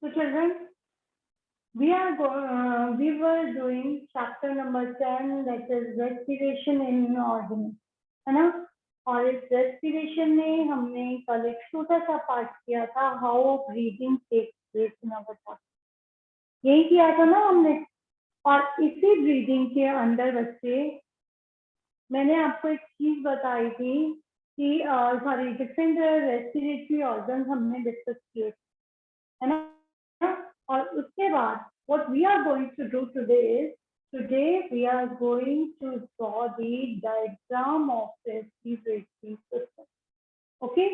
So children, we were doing chapter number 10, that is respiration in organism, है ना? और इस रेस्पिरेशन में हमने कल एक छोटा सा पार्ट किया था, how breathing takes place in our body, यही किया था ना हमने। और इसी ब्रीदिंग के अंदर बच्चे मैंने आपको एक चीज बताई थी कि सॉरी डिफरेंट रेस्पिरेटरी ऑर्गन्स हमने डिस्कस किए, है ना? और उसके बाद what we are going to do today we are going to draw the diagram of respiratory system. Okay,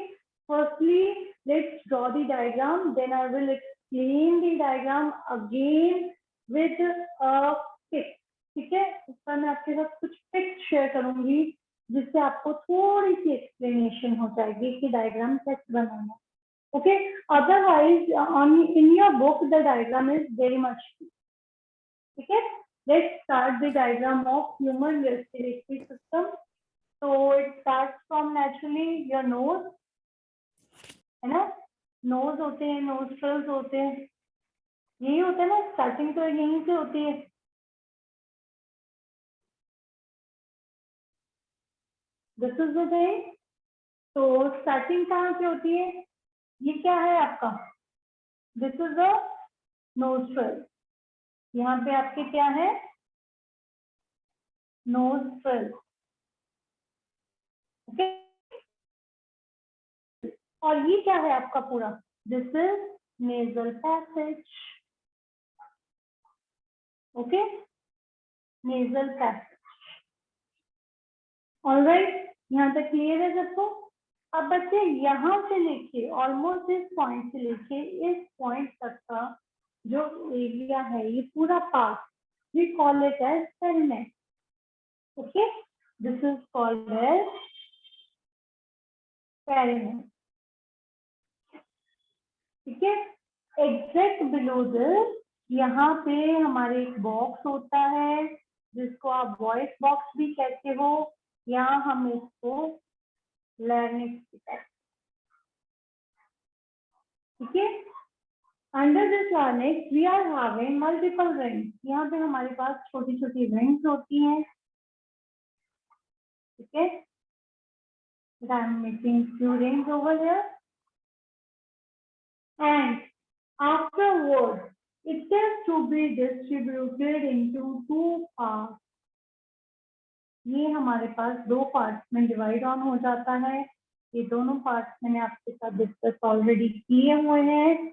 firstly let's draw the diagram, then I will explain the diagram again with a pic. ठीक है, इसका मैं आपके साथ कुछ pics share करूंगी जिससे आपको थोड़ी सी एक्सप्लेनेशन हो जाएगी कि डायग्राम कैसे बनाना है। Okay, otherwise in your book the diagram is very much. Okay, let's start the diagram of human respiratory system. So it starts from naturally your nose, है ना? nose होते हैं, nostrils होते हैं, यही होता है ना, स्टार्टिंग तो यहीं से होती है। This is the thing. तो स्टार्टिंग कहाँ से होती है? ये क्या है आपका? This is the nostril. यहाँ पे आपके क्या है? nostril. Okay. और ये क्या है आपका पूरा? This is nasal passage. Okay, nasal passage. All right, यहाँ तक क्लियर है सबको? अब बच्चे यहाँ से लेके ऑलमोस्ट इस पॉइंट से लेके इस पॉइंट तक का जो एरिया है, ये पूरा part we call it as perineum. Okay, this is called as perineum. ठीक है, एग्जैक्ट बिलो दिस यहाँ पे हमारे एक बॉक्स होता है जिसको आप वॉइस बॉक्स भी कहते हो, यहाँ हम इसको लैरिंक्स कहते हैं। ठीक है, under this larynx we are having multiple rings, यहाँ पे हमारे पास छोटी छोटी रिंग्स होती हैं। ठीक है, I am making few rings over here and afterwards it is to be distributed into two parts. ये हमारे पास दो पार्ट्स में डिवाइड ऑन हो जाता है। ये दोनों पार्ट्स मैंने आपके साथ डिस्कस ऑलरेडी किए हुए हैं,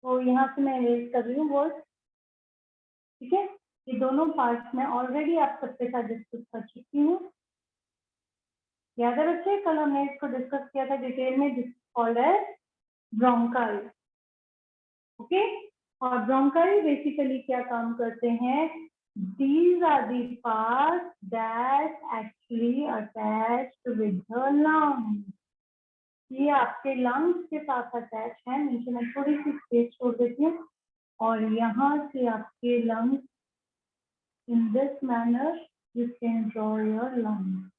तो यहाँ से मैं रेज कर रही हूँ वर्ड। ठीक है, ये दोनों पार्ट्स में ऑलरेडी आप सबके साथ डिस्कस कर चुकी हूँ। याद है बच्चे, कल हमने इसको डिस्कस किया था डिटेल में, जिस कॉल्ड एज ब्रोंकाई। ओके, और ब्रोंकाई बेसिकली क्या काम करते हैं? These are the parts that actually attached with the lungs. ये आपके लंग्स के साथ अटैच है। नीचे मैं थोड़ी सी स्पेस छोड़ देती हूँ और यहाँ से आपके lungs in this manner you can draw your lungs.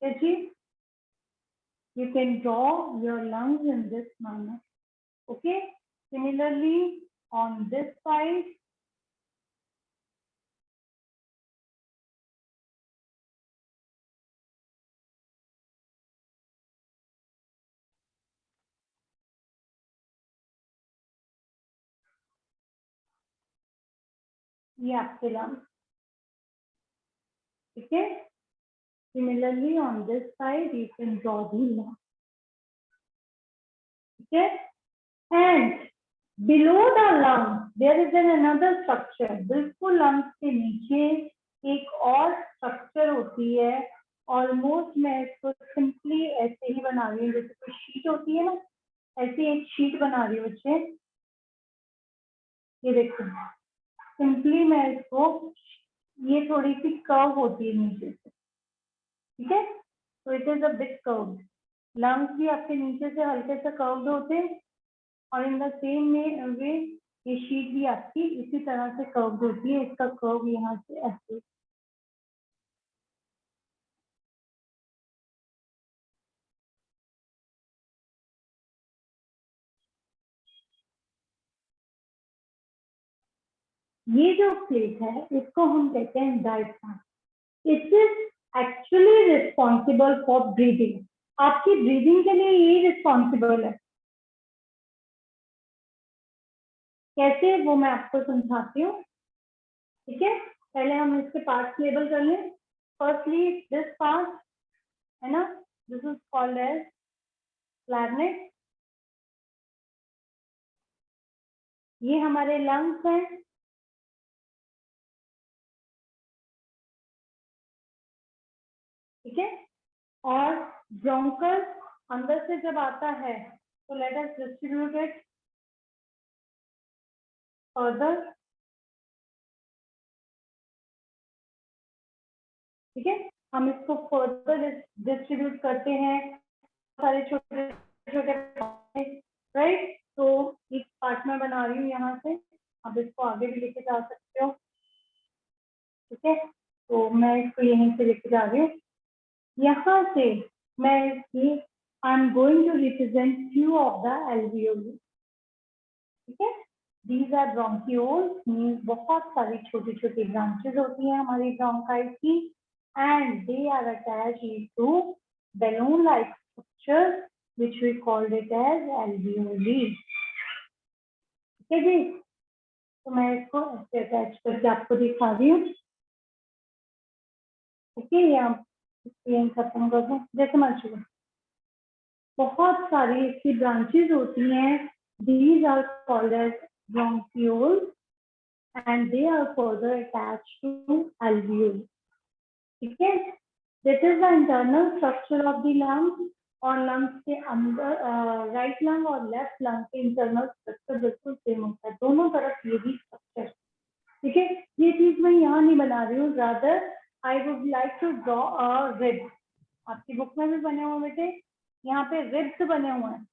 Okay जी, you can draw your lungs in this manner. Okay, similarly on this side ये आपके लंग्स। ठीक है, similarly on this side you can draw the lungs. Okay, and below the lungs there is another structure. बिल्कुल lungs के नीचे एक और structure होती है। ऑलमोस्ट मैं इसको सिंपली ऐसे ही बना रही हूँ, जैसे कोई शीट होती है ना, ऐसी एक शीट बना रही हूँ बच्चे। ये देखो, सिंपली मैं इसको, ये थोड़ी सी कर्व होती है नीचे से। ठीक है, तो it is a big curve. Lungs भी आपके नीचे से हल्के से कर्व्ड होते हैं और इन द सेम वे ये शीट भी आपकी इसी तरह से कर्व्ड होती है। इसका कर्व यहाँ से ऐसे। ये जो प्लेट है इसको हम कहते हैं diaphragm. It is actually responsible for breathing. आपकी ब्रीदिंग के लिए ये रिस्पॉन्सिबल है। कैसे, वो मैं आपको समझाती हूँ। ठीक है, पहले हम इसके पार्ट्स लेबल कर लें। फर्स्टली दिस पार्ट है ना, दिस इज कॉल्ड एज लार्ynx। ये हमारे लंग्स हैं। ठीक है, और ब्रोंकस अंदर से जब आता है तो let us distribute it further. ठीक है, हम इसको फर्दर डिस्ट्रीब्यूट करते हैं सारे छोटे छोटे, राइट। तो एक पार्ट में बना रही हूँ यहाँ से, आप इसको आगे भी लेके जा सकते हो। ठीक है, तो मैं इसको यहीं से लेके जा रही हूँ। यहाँ से मैं इसकी I am going to represent few of the alveoli. ठीक है, दीज आर ब्रोंक्यूल्स, मींस बहुत सारी छोटी छोटी ब्रांचेस होती हैं हमारी ब्रोंकाइट की, and they are attached to balloon like structures which we called it as alveoli। ठीक है जी, तो मैं इसको ऐसे अटैच करके आपको दिखा रही हूँ। ठीक है, ये आप यहीं खत्म कर दूं जैसे मर्जी। बहुत सारी इसकी ब्रांचेस होती हैं। These are called as bronchioles and they are further attached to alveoli। ठीक है, this is the internal structure of the lungs. और लंग्स के अंदर राइट लंग और लेफ्ट लंग के इंटरनल स्ट्रक्चर बिल्कुल सेम होता है, दोनों तरफ ये भी स्ट्रक्चर। ठीक है, ये चीज मैं यहाँ नहीं बना रही हूँ, rather I would like to draw a rib. आपकी बुक में भी बने हुए बेटे, यहाँ पे रिब्स बने हुए हैं।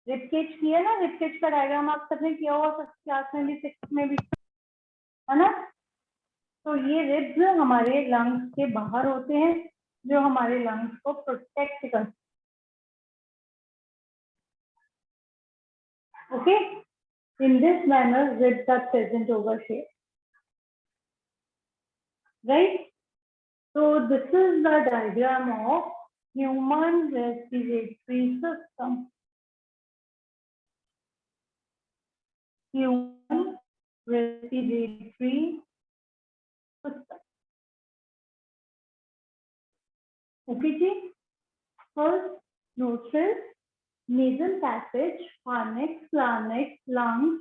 रिब केज किया ना, रिब केज का डायग्राम आप सबने किया होगा फर्स्ट क्लास में भी, सिक्स में भी, है ना। तो ये रिब्स हमारे लंग्स के बाहर होते हैं जो हमारे लंग्स को प्रोटेक्ट करते हैं। Okay, in this manner ribs are present over here, right. So this is the diagram of human respiratory system. Human respiratory system. Okay जी, first nostrils, nasal passage, pharynx, larynx, lungs।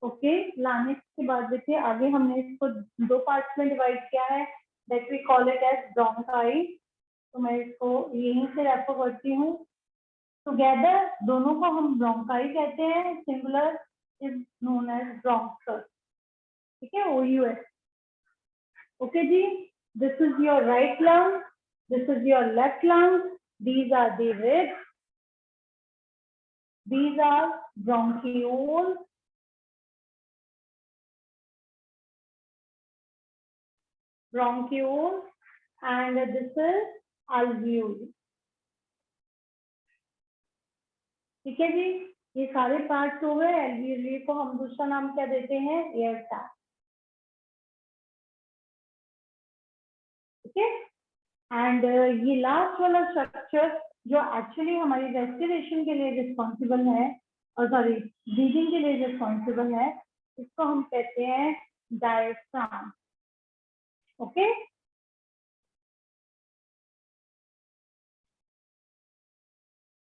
Okay, larynx के बाद देखिए आगे हमने इसको दो parts में divide किया है, that we call it as bronchi. तो मैं इसको यहीं से रेफर करती हूँ। टुगेदर दोनों को हम ब्रोंकाई कहते हैं, singular is known as bronchus. ठीक है, OUS। ओके जी, this is your right lung, this is your left lung, these are the ribs, these are bronchioles, bronchioles, and this is alveoli। ठीक है जी, ये सारे पार्ट्स हो गए। एल्वियोली को हम दूसरा नाम क्या देते हैं, एयर सैक। ठीक है, एंड ये लास्ट वाला स्ट्रक्चर जो एक्चुअली हमारी रेस्पिरेशन के लिए रिस्पॉन्सिबल है, और सॉरी ब्रीदिंग के लिए रिस्पॉन्सिबल है, इसको हम कहते हैं diaphragm. Okay,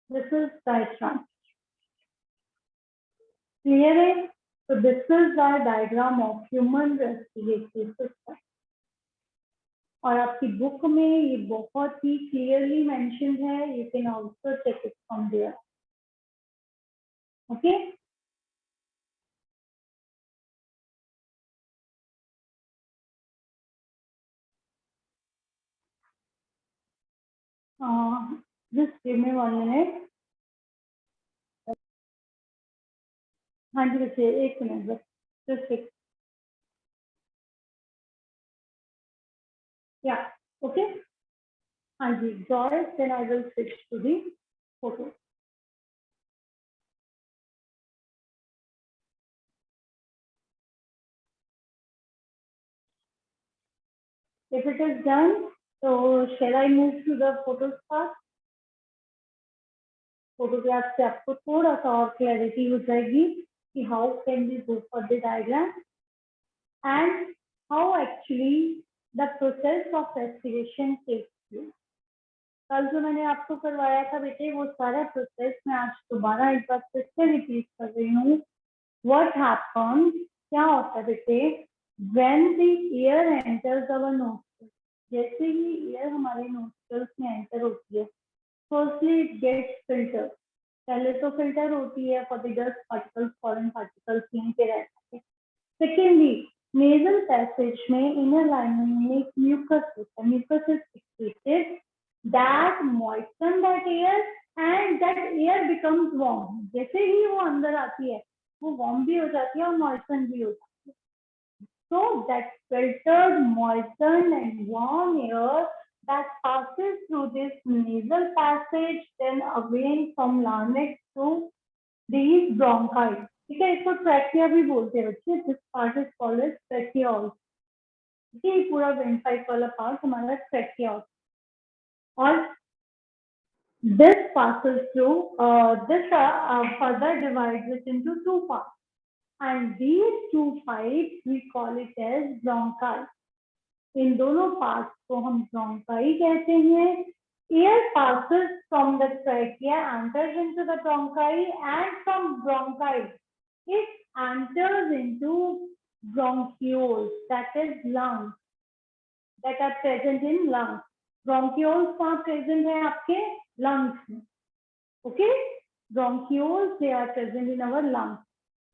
this is diaphragm. Clear है? तो this is the diagram of human respiratory system. और आपकी बुक में ये बहुत ही क्लियरली मेंशन है, you can also check it from there. Okay, just give me 1 minute. हाँ जी बच्चे, एक मिनट बस, जस्ट एक, या ओके। हाँ जी, Joyce, then I will switch to the photo. If it is done, so shall I move to the photos part? Photograph से आपको थोड़ा सा और क्लैरिटी हो जाएगी कि how can we go for the diagram and how actually the process of respiration takes place. कल जो मैंने आपको करवाया था बेटे वो सारा प्रोसेस मैं आज दोबारा एक बार फिर से रिपीट कर रही हूँ। व्हाट हैपन्स, क्या होता है बेटे, when the air enters our nostrils, जैसे ही एयर हमारे नोस्ट्रल्स में एंटर होती है, फर्स्टली इट गेट्स फिल्टर, पहले तो फिल्टर होती है for the dust particles, foreign particles यहीं पे रहते हैं। सेकेंडली नेजल पैसेज में इनर लाइनिंग में म्यूकस होता है, mucus is secreted that moisten that air and that air becomes warm। जैसे ही वो अंदर आती है वो warm भी हो जाती है और moisten भी हो जाती है। So that filtered, moistened and warm air that passes through this nasal passage then again from larynx to these bronchi। ठीक है, इसको ट्रैकिया भी बोलते हैं बच्चे। This part is called as trachea. ये पूरा वेंट्राइक वाला पार्ट हमारा ट्रैकिया और this passes through this further divides it into two parts and these two parts we call it as bronchi। इन दोनों पार्ट्स को हम ब्रोंकाई कहते हैं। Air passes from the trachea, enters into the bronchi and from bronchi it enters into bronchioles, that is lungs, that are present in lungs। bronchioles कहाँ present है आपके lungs में, okay? bronchioles they are present in our lungs।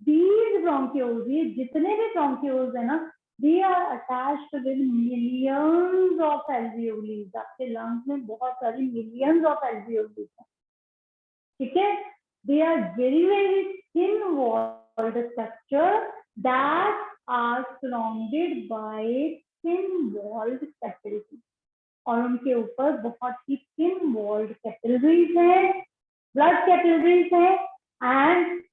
these bronchioles, ये जितने भी bronchioles है ना, they are attached with millions of alveoli। आपके lungs में बहुत सारी millions of alveoli है, ठीक है? they are very very thin walled structure that are surrounded by thin walled capillaries और उनके ऊपर बहुत ही thin walled capillaries हैं, blood capillaries हैं and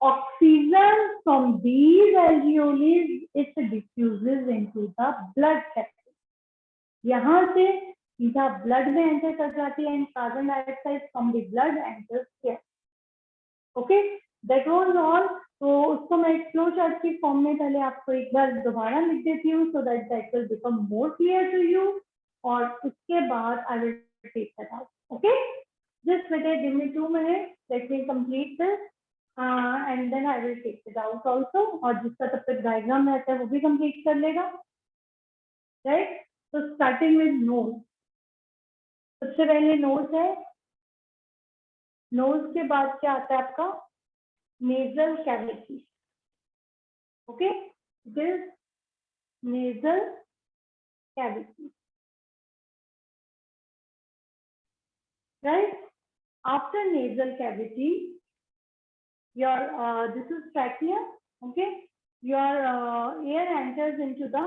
oxygen from these alveoli it diffuses into the blood capillaries। यहाँ से सीधा blood में enter कर जाती है and carbon dioxide from the blood enters here। Okay, that was all. तो उसको मैं एक फ्लो चार्ट की फॉर्म में पहले आपको एक बार दोबारा लिख देती हूँ so that that will become more clear to you और उसके बाद I will take that out. Okay, just बेटे give me 2 minutes, let me complete this and then I will take it out also. और जिसका तब तक diagram रहता है वो भी कंप्लीट कर लेगा, राइट? तो स्टार्टिंग विद नोज, सबसे पहले नोज है। नोज के बाद क्या आता है आपका? nasal cavity। okay, this nasal cavity, right? After nasal cavity your this is trachea, okay? Your air enters into the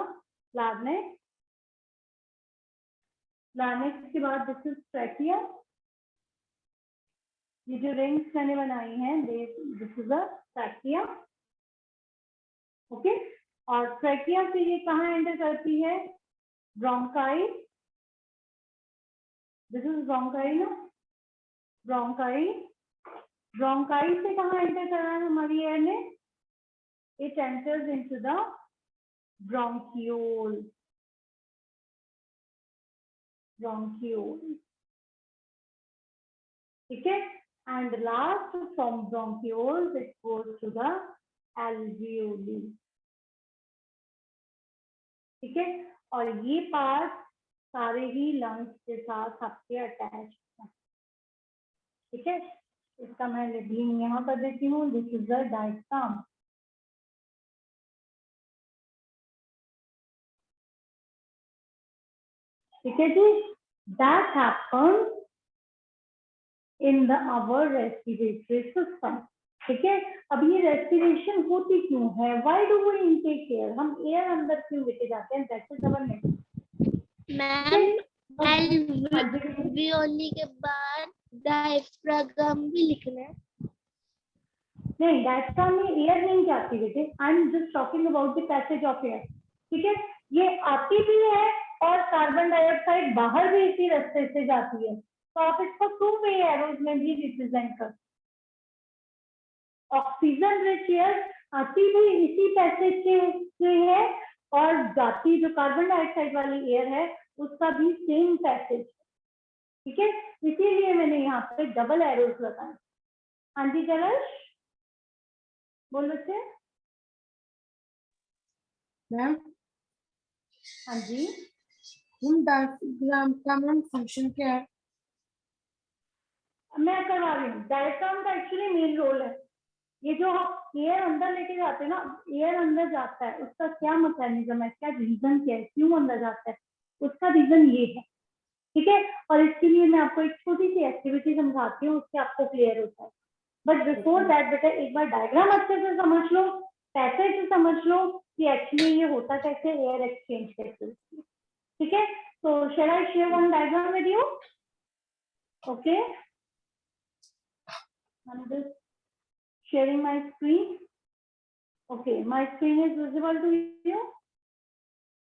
larynx। larynx के बाद this is trachea। ये जो रिंग्स मैंने बनाई हैं this is a trachea, okay? और trachea से ये कहाँ एंटर करती है? ब्रोंकाई। दिस इज ब्रोंकाई ना, ब्रोंकाई। ब्रोंकाई से कहाँ एंटर करा है हमारी एयर ने? It enters into the bronchiole, bronchiole, ठीक है? and last from bronchioles it goes to the alveoli, ठीक है? और ये पार्ट सारे ही लंग्स के साथ आपके अटैच है, ठीक है? इसका मैं लेबलिंग यहाँ कर देती हूँ। दिस इज द डायग्राम, ठीक है जी? That happens in the our respiratory system, ठीक है? अब ये रेस्पिरेशन होती क्यों है? Why do we intake air? हम एयर अंदर क्यों लेके जाते हैं? That is our next ma'am. Alveoli के बाद डायफ्राम भी लिखना है। नहीं, डायफ्राम में एयर नहीं जाती बेटे। I am just talking about the passage of air, ठीक है? ये आती भी है और कार्बन डाइऑक्साइड बाहर भी इसी रास्ते से जाती है, तो आप इसको टू वे एरोज में भी रिप्रेजेंट कर। ऑक्सीजन रिच एयर आती भी इसी पैसेज से है और जाती जो कार्बन डाइऑक्साइड वाली एयर है उसका भी सेम पैसेज, ठीक है, इसीलिए मैंने यहाँ पे डबल एरोज लगाए। हाँ जी कलश बोल बच्चे। मैम हाँ जी डायग्राम का मैम फंक्शन क्या है? मैं करवा रही हूँ। डायफ्राम का एक्चुअली मेन रोल है, ये जो हम एयर अंदर लेके जाते हैं ना, एयर अंदर जाता है उसका क्या मैकेनिज्म है, क्या रीजन क्या है, क्यों अंदर जाता है, उसका रीजन ये है, ठीक है। और इसके लिए मैं आपको एक छोटी सी एक्टिविटी समझाती हूँ, उससे आपको क्लियर होता है। बट बिफोर दैट बेटा एक बार डायग्राम अच्छे से समझ लो, पैसेज से समझ लो कि एक्चुअली ये होता कैसे, एयर एक्सचेंज कैसे, ठीक है। तो shall I share one diagram with you? Okay, I'm just sharing my screen. Okay, my screen is visible to you.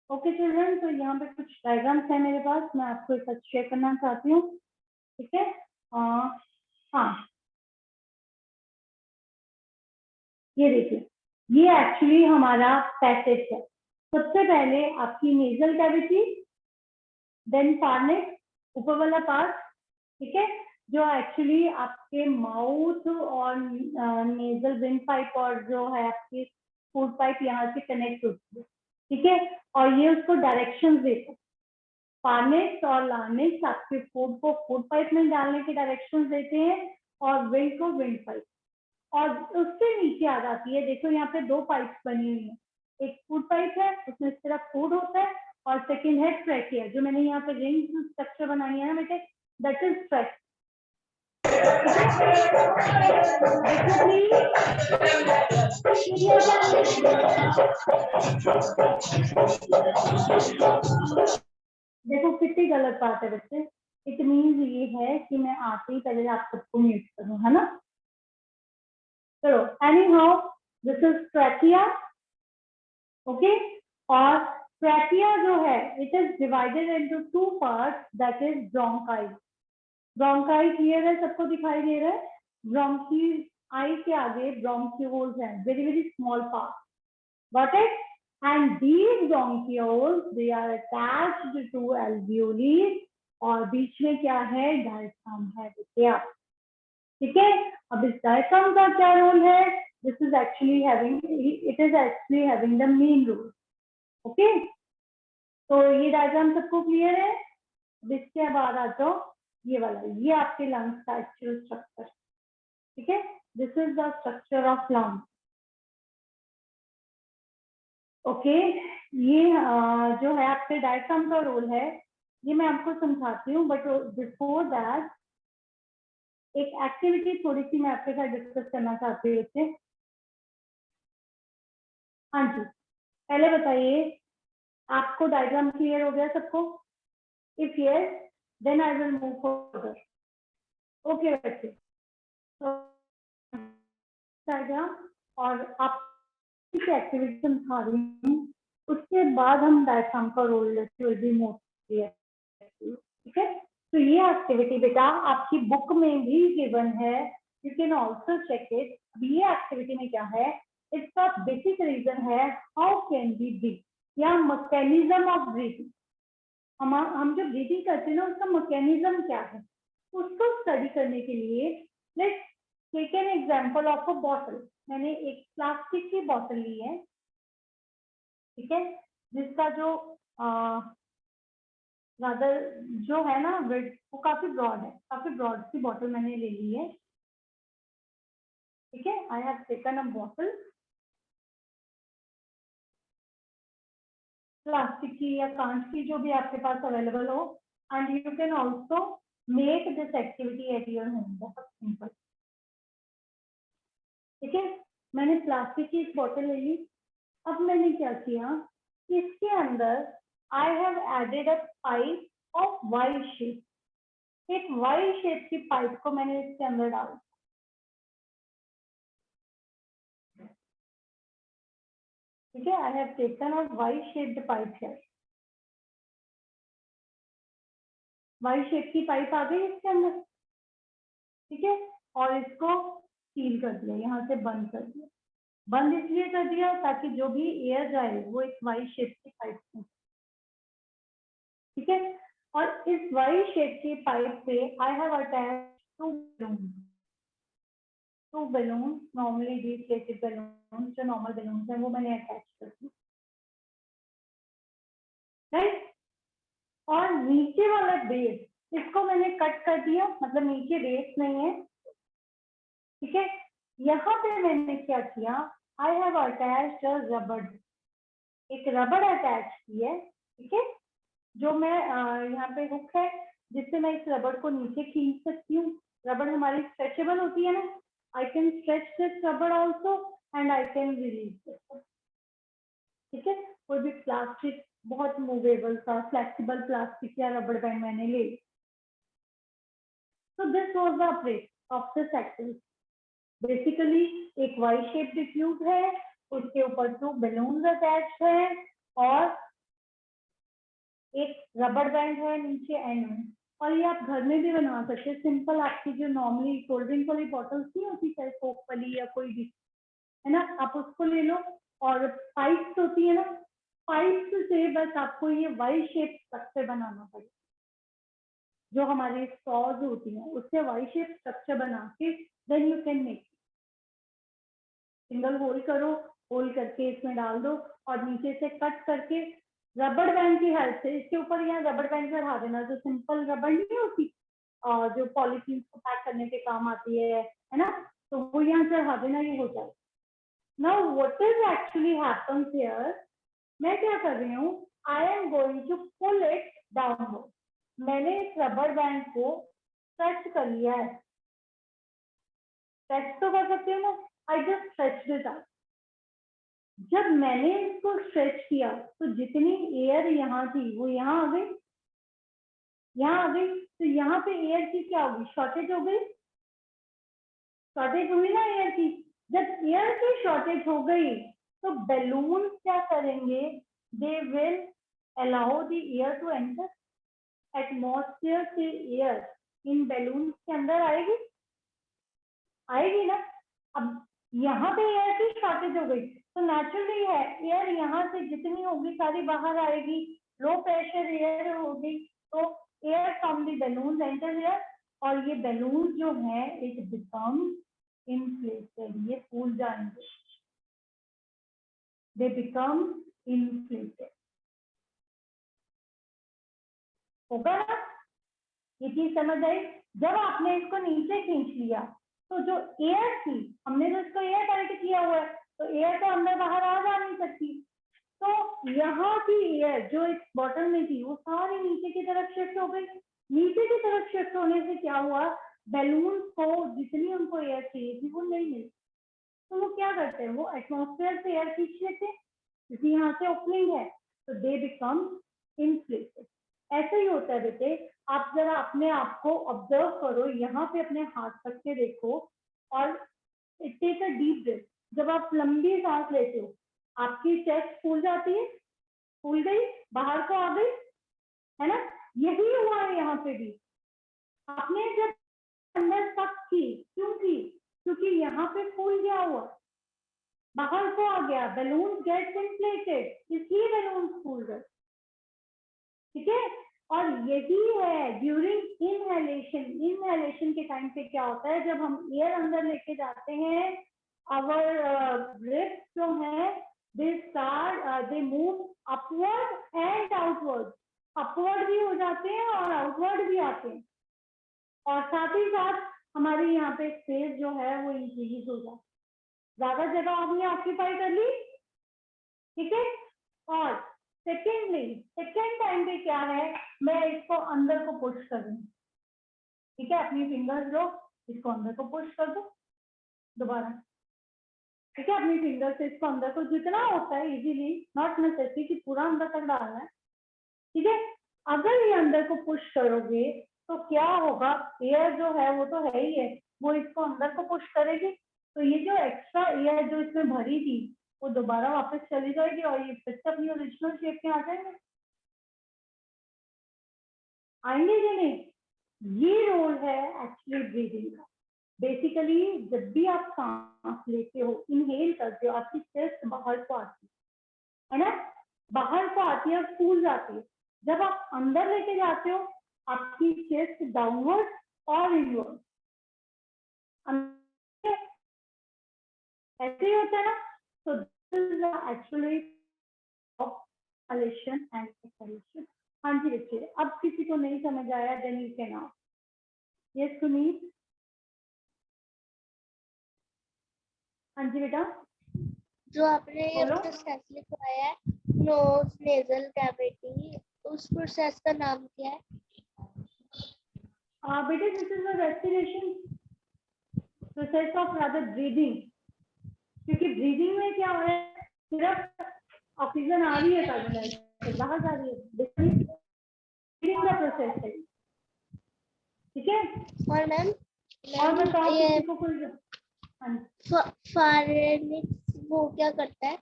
Okay children, तो यहाँ पे कुछ डायग्राम्स है मेरे पास, मैं आपको एक साथ शेयर करना चाहती हूँ, ठीक है। हाँ ये देखिए, ये एक्चुअली हमारा पैसेज है। सबसे पहले आपकी नेजल कैविटी, देन फार्नेक्स, ऊपर वाला पार्ट, ठीक है, जो एक्चुअली आपके माउथ और नेजल विंड पाइप और जो है आपकी फूड पाइप यहाँ से कनेक्ट होती है, ठीक है, और ये उसको डायरेक्शंस देते हैं। फार्नेक्स और लार्नेक्स आपके फूड को फूड पाइप में डालने के डायरेक्शंस देते हैं और विंड को विंड पाइप, और उससे नीचे आ जाती है, देखो यहाँ पे दो पाइप्स बनी हुई है, एक फूड पाइप है उसमें सिर्फ फूड होता है, और सेकेंड है ट्रैकिया, जो मैंने यहाँ पे रिंग स्ट्रक्चर बनाई है ना बेटे, दैट इज ट्रैक। देखो कितनी गलत बात है बच्चे, इट मीन्स ये है कि मैं आते ही पहले आप सबको म्यूट करूँ, है ना। चलो any how this is trachea, okay, और ट्रैकिया जो है it is divided into two parts, that is bronchi. Bronchi clear है, सबको दिखाई दे रहा है? ब्रोंकी आई के आगे ब्रोंक्यूल्स हैं, very very small part, got it? And these bronchioles they are attached to alveoli, और बीच में क्या है, डायफ्राम है, देखिए आप, ठीक है। अब इस डायफ्राम का क्या रोल है? This is actually having, it is actually having the main role, okay. तो ये डायग्राम सबको क्लियर है? अब इसके बाद आ जाओ ये वाला, ये आपके लंग्स का एक्चुअल स्ट्रक्चर, ठीक है, this is the structure of lungs, okay. ये जो है आपके डायफ्राम का रोल है, ये मैं आपको समझाती हूँ, बट बिफोर दैट एक एक्टिविटी थोड़ी सी मैं आपके साथ डिस्कस करना चाहती हूँ इससे। हाँ जी, पहले बताइए आपको डायग्राम क्लियर हो गया सबको? If yes then I will move forward, okay बच्चे। तो डायग्राम और आप एक्टिविटी समझा रही हूँ, उसके बाद हम डायग्राम का role will be more clear, ठीक है। तो ये एक्टिविटी बेटा आपकी बुक में भी गिवन है, you can also check it. ये एक्टिविटी में क्या है, इसका बेसिक रीजन है हाउ कैन बी ब्रीथ या मैकेनिज्म ऑफ ब्रीथिंग। हम जो ब्रीथिंग करते हैं ना उसका मैकेनिज्म क्या है, उसको स्टडी करने के लिए let's take an example of a bottle. मैंने एक प्लास्टिक की बॉटल ली है, ठीक है, जिसका जो रादर जो है ना विड्थ वो काफी ब्रॉड है, काफी ब्रॉड सी बॉटल मैंने ले ली है, ठीक है। I have taken a bottle plastic की या कांच की, जो भी आपके पास अवेलेबल हो, and you can also make this activity at your home, बहुत सिंपल, ठीक है। मैंने प्लास्टिक की एक बॉटल ले ली, अब मैंने क्या किया, इसके अंदर I have added a pipe of Y shape, एक वाई शेप की पाइप को मैंने इसके अंदर डाला, ठीक है, I have taken a Y shaped pipe here. Y shape की पाइप आ गई इसके अंदर, ठीक है, और इसको सील कर दिया, यहाँ से बंद कर दिया। बंद इसलिए कर दिया ताकि जो भी एयर जाए वो एक वाई शेप की पाइप में, ठीक है। और इस वाई शेप की पाइप पे I have attached to balloon, normally deflated balloon, जो नॉर्मल बलून है वो मैंने अटैच कर दी, राइट। और नीचे वाला बेस इसको मैंने कट कर दिया, मतलब नीचे बेस नहीं है, ठीक है। यहाँ पे मैंने क्या किया, आई हैव अटैच्ड अ रबर, एक रबर अटैच की है, ठीक है, जो मैं यहाँ पे हुक है जिससे मैं इस रबर को नीचे खींच सकती हूँ। रबर हमारी स्ट्रेचेबल होती है ना, I can stretch this rubber also and I can release this, ठीक है। कोई भी प्लास्टिक बहुत मूवेबल सा फ्लेक्सिबल प्लास्टिक या रबर बैंड मैंने ले, तो this was the approach of this activity. Basically एक वाई शेप्ड ट्यूब है, उसके ऊपर 2 बलून अटैच है और एक रबर बैंड है नीचे एंड में। और ये आप घर में भी बना सकते हैं, सिंपल आपकी जो नॉर्मली कोल्ड ड्रिंक वाली बॉटल्स नहीं होती, चाहे कोक वाली या कोई भी, है ना, आप उसको ले लो। और पाइप्स होती है ना, पाइप्स से बस आपको ये वाई शेप स्ट्रक्चर बनाना पड़ेगा। जो हमारी स्ट्रॉज होती है उससे वाई शेप स्ट्रक्चर बना के then you can make, single hole करो, होल करके इसमें डाल दो और नीचे से कट करके रबर बैंड की हेल्प से इसके ऊपर यहाँ रबर बैंड चढ़ा देना, जो सिंपल रबर नहीं होती और जो पॉलीथीन को पैक करने के काम आती है ना, तो वो यहाँ चढ़ा देना, ये हो जाए। Now what is actually happens here, मैं क्या कर रही हूँ, I am going to pull it downward. मैंने इस रबर बैंड को स्ट्रेच कर लिया है, स्ट्रेच तो कर सकती हूँ ना, I just stretch it out. जब मैंने इसको स्ट्रेच किया तो जितनी एयर यहाँ थी वो यहाँ आ गई, यहाँ आ गई, तो यहाँ पे एयर की क्या होगी, शॉर्टेज हो गई, शॉर्टेज हुई ना एयर की। जब एयर की शॉर्टेज हो गई तो बैलून क्या करेंगे, they will allow the air to enter, atmosphere से एयर इन बैलून के अंदर आएगी, आएगी ना। अब यहाँ पे एयर की शॉर्टेज हो गई तो नेचुरली है एयर यहाँ से जितनी होगी सारी बाहर आएगी, लो प्रेशर एयर होगी, तो air from the balloon enter air, और ये बैलून जो है इट बिकम इन्फ्लेटेड, ये फूल जाएंगे, दे बिकम इन्फ्लेटेड, होगा ना, ये चीज समझ आई। जब आपने इसको नीचे खींच लिया तो जो एयर थी, हमने जो इसको एयर टाइट किया हुआ है, तो एयर तो अंदर बाहर आ जा नहीं सकती, तो यहाँ की एयर जो इस बॉटल में थी वो सारी नीचे की तरफ शिफ्ट हो गई। नीचे की तरफ शिफ्ट होने से क्या हुआ, बैलून को जितनी उनको एयर चाहिए थी वो नहीं मिली, तो वो क्या करते हैं, वो एटमॉस्फेयर से एयर खींच लेते हैं, क्योंकि यहाँ से ओपनिंग है, तो दे बिकम इन्फ्लेटेड। ऐसे ही होता है बेटे, आप जरा अपने आप को ऑब्जर्व करो, यहाँ पे अपने हाथ रख के देखो और टेक अ डीप ब्रेथ। जब आप लंबी सांस लेते हो आपकी चेस्ट फूल जाती है, फूल गई, बाहर को आ गई, है ना, यही हुआ है यहाँ पे भी। आपने जब अंदर तक की, क्यों की, क्योंकि यहाँ पे फूल गया हुआ, बाहर को आ गया, बैलून गेट्स इन्फ्लेटेड, इसलिए बैलून फूल गए, ठीक है। और यही है ड्यूरिंग इनहेलेशन, इनहेलेशन के टाइम पे क्या होता है, जब हम एयर अंदर लेके जाते हैं, आवर ब्रेथ जो है they move upward and outward, upward भी हो जाते हैं और आउटवर्ड भी आते हैं, और साथ ही साथ हमारी यहाँ पे स्पेस जो है वो इंक्रीज हो जाती, ज्यादा जगह आपने ऑक्यूपाई कर ली, ठीक है। और सेकेंडली सेकेंड टाइम पे क्या है, मैं इसको अंदर को पुश कर दूँ, ठीक है, अपनी फिंगर्स लो, इसको अंदर को पुश कर दो दोबारा, ठीक है, अपनी फिंगर से इसको अंदर को जितना होता है इजीली, नॉट नेसेसरी कि पूरा अंदर तक डालना है, ठीक है। अगर ये अंदर को पुश करोगे तो क्या होगा, एयर जो है वो तो है ही है, वो इसको अंदर को पुश करेगी, तो ये जो एक्स्ट्रा एयर जो इसमें भरी थी वो दोबारा वापस चली जाएगी और ये फिर से अपनी ओरिजिनल शेप में आ जाएंगे, आएंगे कि नहीं। ये रोल है एक्चुअली ब्रीदिंग का। बेसिकली जब भी आप सांस लेते हो, इनहेल करते हो, आपकी चेस्ट बाहर को आती है ना, बाहर को आती है और फूल जाती है। जब आप अंदर लेके जाते हो, आपकी चेस्ट डाउनवर्ड और इनवर्ड, ऐसे ही होता है ना। तो this is actually of inhalation and exhalation. हाँ जी बच्चे, अब किसी को नहीं समझ आया then you can ask. Yes Sunit. हाँ जी बेटा जो आपने ये बोलो। प्रोसेस लिखवाया है, नोज नेजल कैविटी, उस प्रोसेस का नाम क्या है? बेटे this is the respiration process of rather breathing. क्योंकि ब्रीदिंग में क्या हो रहा है, सिर्फ ऑक्सीजन आ रही है, कार्बन डाइऑक्साइड बाहर जा रही है, ब्रीदिंग का प्रोसेस है, ठीक है। और मैम और बताओ ये किसी को कोई। हाँ जी फारेनिक्स वो क्या करता है?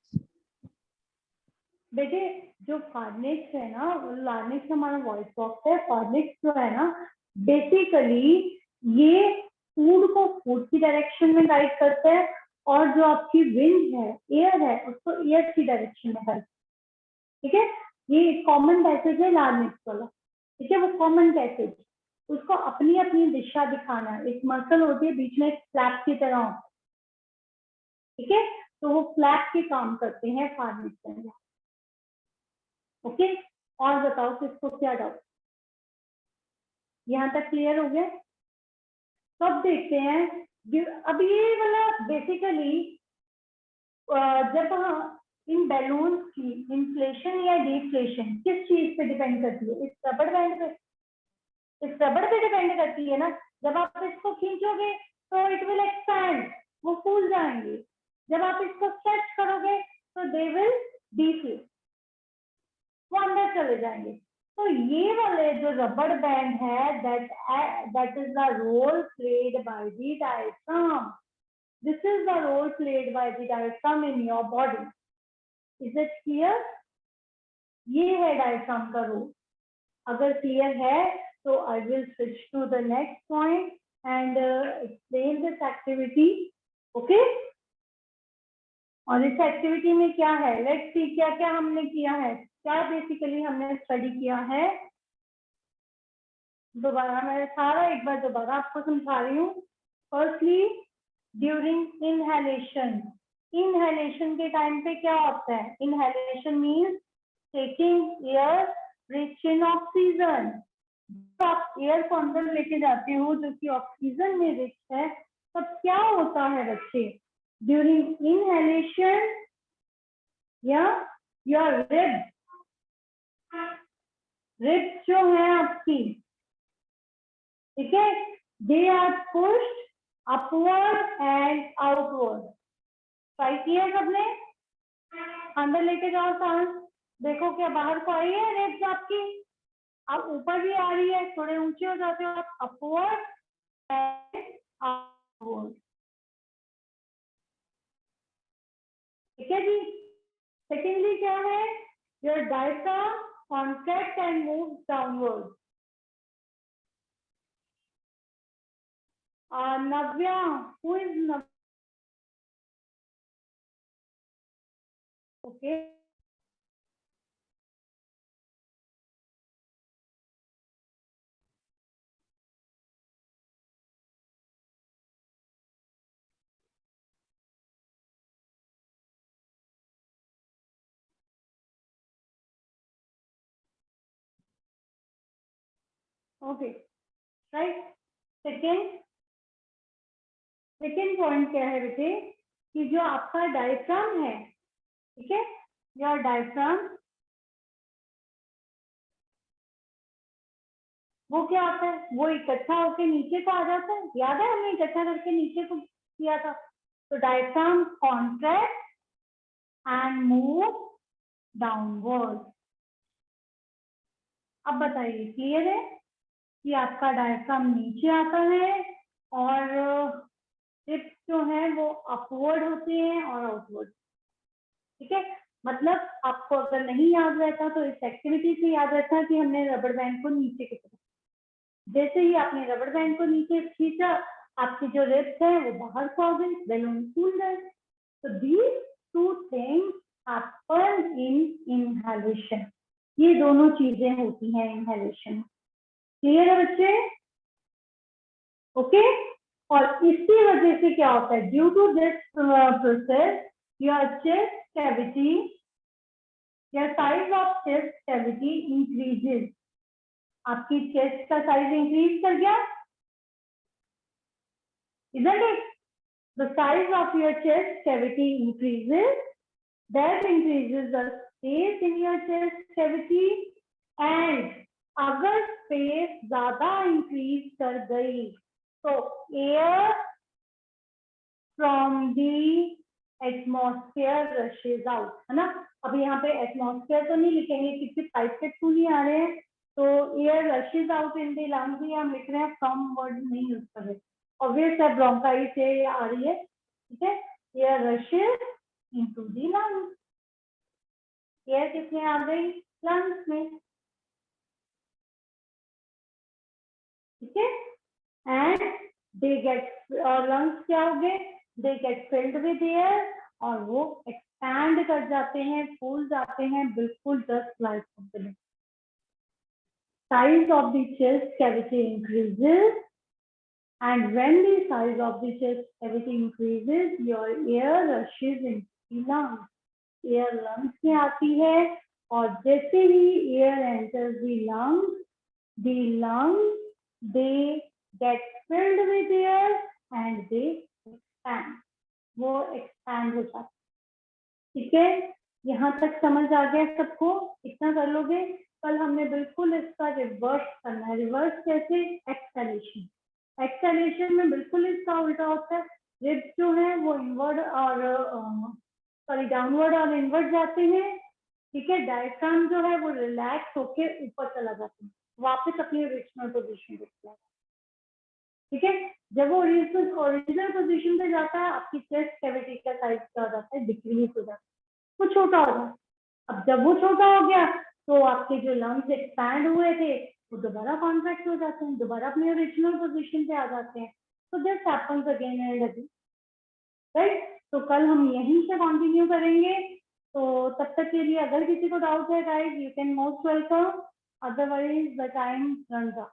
बेटे, जो फार्निक्स है ना, लार्निक्स हमारा वॉइस बॉक्स है, फार्निक्स जो है ना, बेसिकली ये फूड को फूड की डायरेक्शन में गाइड करता है, और जो आपकी विंड है, एयर है, उसको एयर की डायरेक्शन में गाइड, ठीक है। ये कॉमन पैसेज है लार्निक्स वाला, ठीक है। वो कॉमन पैसेज, उसको अपनी अपनी दिशा दिखाना है। एक मसल होती है बीच में, एक फ्लैप की तरह होता है, ठीक है। तो वो फ्लैप के काम करते हैं फार्निक्स में। ओके, और बताओ किसको क्या डाउट, यहाँ तक क्लियर हो गया। तो अब देखते हैं, अब ये वाला बेसिकली जब इन बैलून की इन्फ्लेशन या डिफ्लेशन किस चीज पे डिपेंड करती है, इस रबड़ बैंड पे, इस रबड़ पे डिपेंड करती है ना। जब आप इसको खींचोगे तो इट विल एक्सपैंड, वो फूल जाएंगे। जब आप इसको स्ट्रेच करोगे तो दे विल डिफ्लेट, वो अंदर चले जाएंगे। तो ये वाले जो रबड़ बैंड है, that is the role played by the diaphragm. This is the role played by the diaphragm in your body. Is it clear? ये है डायफ्राम का रोल। अगर क्लियर है तो I will switch to the next point and explain this activity. Okay, और इस activity में क्या है, लेट्स सी क्या क्या हमने किया है, क्या बेसिकली हमने स्टडी किया है। दोबारा मैं सारा एक बार दोबारा आपको समझा रही हूँ। फर्स्टली ड्यूरिंग इनहेलेशन, इनहेलेशन के टाइम पे क्या होता है, inhalation means taking air rich in oxygen. तो आप एयर को अंदर लेके जाते हो जो कि ऑक्सीजन में रिच है, तब क्या होता है बच्चे, ड्यूरिंग इनहेलेशन या योर रिब्स जो है आपकी, ठीक है, they are pushed upward and outward. Try किया सबने, अंदर लेके जाओ सांस, देखो क्या बाहर को आई है रिब्स आपकी, अब ऊपर भी आ रही है, थोड़े ऊंचे हो जाते हो आप, अपवर्ड एंड आउटवर्ड, ठीक है जी। सेकेंडली क्या है, your diaphragm contract and move downward. Navya, who is Navya? Okay, okay, right. Second second point क्या है बेटे, कि जो आपका डायफ्राम है, ठीक है, योर डायफ्राम, वो क्या होता है, वो इकट्ठा होकर नीचे को आ जाता है। याद है हमने इकट्ठा करके नीचे को किया था। तो diaphragm contract and move downward. अब बताइए क्लियर है कि आपका डायफ्राम नीचे आता है और हिप्स जो है वो अपवर्ड होते हैं और आउटवर्ड। ठीक है, मतलब आपको अगर नहीं याद रहता तो इस एक्टिविटी से याद रहता कि हमने रबर बैंड को नीचे की तरफ, जैसे ही आपने रबर बैंड को नीचे खींचा, आपकी जो रिब्स है वो बाहर को आ गई, बैलून फूल गए। तो these two things happen in inhalation, ये दोनों चीजें होती हैं इनहेलेशन। क्लियर है बच्चे? ओके, और इसकी वजह से क्या होता है, due to this process your chest cavity, your size of chest cavity increases, आपकी चेस्ट का साइज इंक्रीज कर गया, isn't it? The size of your chest cavity increases, that increases the space in your chest cavity, and अगर space ज्यादा increase कर गई तो air from the atmosphere rushes out, है ना। अब यहाँ पे एटमॉस्फेयर तो नहीं लिखेंगे क्योंकि पाइप के थ्रू नहीं आ रहे हैं, तो air rushes out in the lungs ही हम लिख रहे हैं, फ्रॉम वर्ड नहीं यूज कर रहे, ऑब्वियस है ब्रोंकाई से आ रही है, ठीक है। Air rushes into the lungs, air किसमें आ गई, लंग्स में, ठीक है। एंड दे गेट, और लंग्स क्या हो गए, they get filled with air, और वो एक्सपैंड कर जाते हैं, फूल जाते हैं, बिल्कुल just like company. Size of the chest cavity increases, and when the size of the chest cavity increases, your air rushes into the lungs. Air lungs में आती है, और जैसे ही air enters the lungs they get filled with air and they expand. वो expand हो जाता है, ठीक है। यहाँ तक समझ आ गया सबको, इतना कर लोगे। कल हमने बिल्कुल इसका रिवर्स करना है। रिवर्स कैसे, एक्सहेलेशन, एक्सहेलेशन में बिल्कुल इसका उल्टा होता है, रिब्स जो है वो इनवर्ड और सॉरी डाउनवर्ड और इनवर्ड जाते हैं, ठीक है। डायफ्राम जो है वो रिलैक्स होके ऊपर चला जाता है, वापस अपनी ओरिजिनल पोजीशन पे चला जाता है, ठीक है। जब वो ओरिजिनल पोजीशन पे जाता है, आपकी चेस्ट कैविटी का साइज क्या हो जाता है, डिक्रीज हो जाता है, वो छोटा हो जाता है। अब जब वो छोटा हो गया तो आपके जो लंग्स एक्सपैंड हुए थे वो दोबारा कॉन्ट्रैक्ट हो जाते हैं, दोबारा अपने ओरिजिनल पोजीशन पे आ जाते हैं। तो this happens again and again, right. तो कल हम यहीं से कंटिन्यू करेंगे। तो तब तक के लिए अगर किसी को डाउट है guys, you can most welcome, otherwise the time runs out.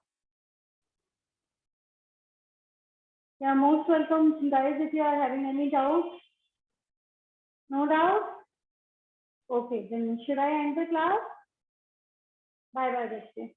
Yeah, most welcome guys, if you are having any doubts. No doubt? Okay, then should I end the class? Bye bye, Dashti.